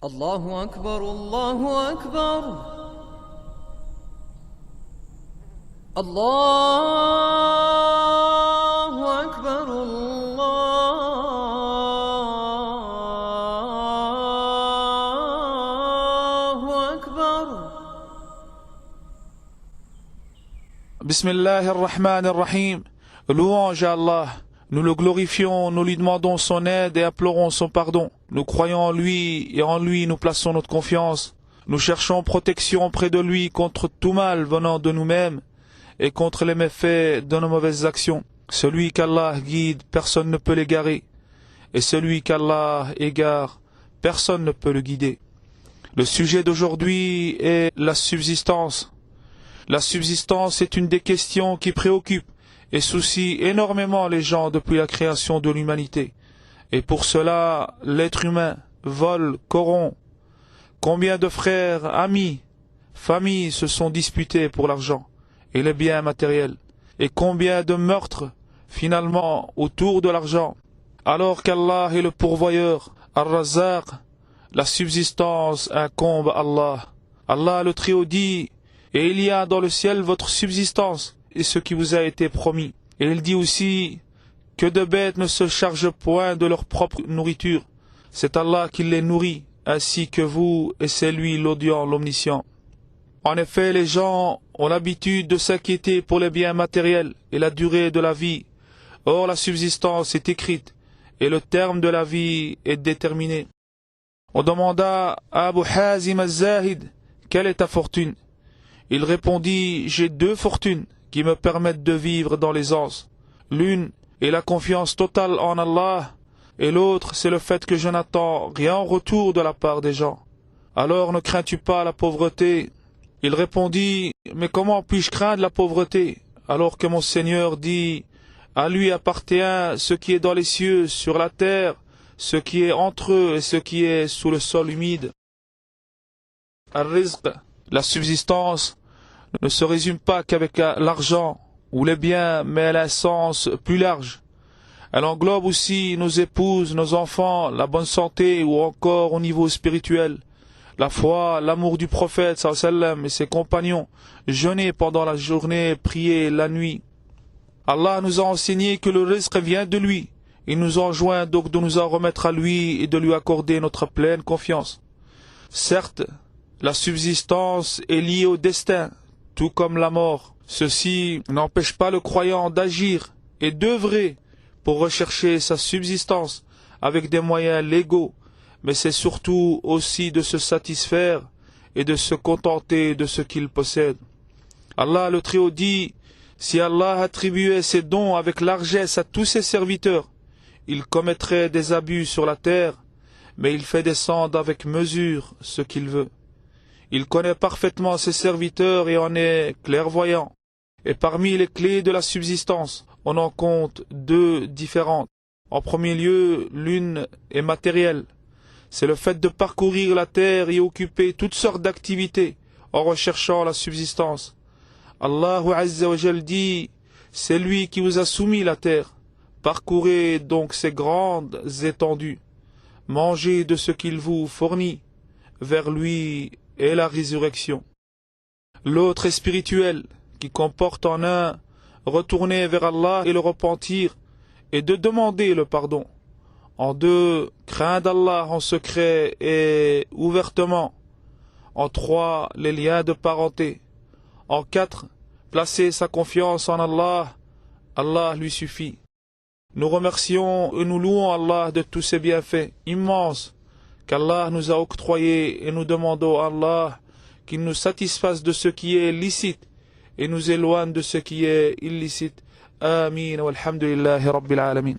الله أكبر الله أكبر الله أكبر الله أكبر. Bismillah ar-Rahman ar-Rahim. Louange à Allah. Nous le glorifions, nous lui demandons son aide et implorons son pardon. Nous croyons en lui et en lui nous plaçons notre confiance. Nous cherchons protection près de lui contre tout mal venant de nous-mêmes et contre les méfaits de nos mauvaises actions. Celui qu'Allah guide, personne ne peut l'égarer. Et celui qu'Allah égare, personne ne peut le guider. Le sujet d'aujourd'hui est la subsistance. La subsistance est une des questions qui préoccupent et soucie énormément les gens depuis la création de l'humanité. Et pour cela, l'être humain vole, corrompt. Combien de frères, amis, familles se sont disputés pour l'argent et les biens matériels. Et combien de meurtres, finalement, autour de l'argent. Alors qu'Allah est le pourvoyeur, Ar-Razzaq, la subsistance incombe à Allah. Allah le Très-Haut dit, et il y a dans le ciel votre subsistance et ce qui vous a été promis. Et il dit aussi que de bêtes ne se chargent point de leur propre nourriture. C'est Allah qui les nourrit, ainsi que vous, et c'est lui l'audient, l'omniscient. En effet, les gens ont l'habitude de s'inquiéter pour les biens matériels et la durée de la vie. Or, la subsistance est écrite, et le terme de la vie est déterminé. On demanda à Abu Hazim al-Zahid, quelle est ta fortune? Il répondit, j'ai deux fortunes qui me permettent de vivre dans l'aisance. L'une est la confiance totale en Allah, et l'autre c'est le fait que je n'attends rien en retour de la part des gens. Alors ne crains-tu pas la pauvreté? Il répondit, mais comment puis-je craindre la pauvreté, alors que mon Seigneur dit, à lui appartient ce qui est dans les cieux, sur la terre, ce qui est entre eux et ce qui est sous le sol humide. Ar-Rizq, la subsistance, ne se résume pas qu'avec l'argent ou les biens, mais elle a un sens plus large. Elle englobe aussi nos épouses, nos enfants, la bonne santé ou encore au niveau spirituel, la foi, l'amour du prophète sallallahu alayhi wa sallam et ses compagnons, jeûner pendant la journée, prier la nuit. Allah nous a enseigné que le rizq vient de lui. Il nous enjoint donc de nous en remettre à lui et de lui accorder notre pleine confiance. Certes, la subsistance est liée au destin, tout comme la mort. Ceci n'empêche pas le croyant d'agir et d'œuvrer pour rechercher sa subsistance avec des moyens légaux, mais c'est surtout aussi de se satisfaire et de se contenter de ce qu'il possède. Allah le Très-Haut dit, si Allah attribuait ses dons avec largesse à tous ses serviteurs, il commettrait des abus sur la terre, mais il fait descendre avec mesure ce qu'il veut. Il connaît parfaitement ses serviteurs et en est clairvoyant. Et parmi les clés de la subsistance, on en compte deux différentes. En premier lieu, l'une est matérielle. C'est le fait de parcourir la terre et occuper toutes sortes d'activités en recherchant la subsistance. Allahu Azza wa Jal dit, c'est lui qui vous a soumis la terre. Parcourez donc ces grandes étendues. Mangez de ce qu'il vous fournit. Vers lui est la résurrection. L'autre est spirituel, qui comporte en un retourner vers Allah et le repentir, et de demander le pardon. En deux, craindre Allah en secret et ouvertement. En trois, les liens de parenté. En quatre, placer sa confiance en Allah. Allah lui suffit. Nous remercions et nous louons Allah de tous ses bienfaits immenses qu'Allah nous a octroyés et nous demandons à Allah qu'il nous satisfasse de ce qui est licite et nous éloigne de ce qui est illicite. Amin wa alhamdulillahi rabbil alamin.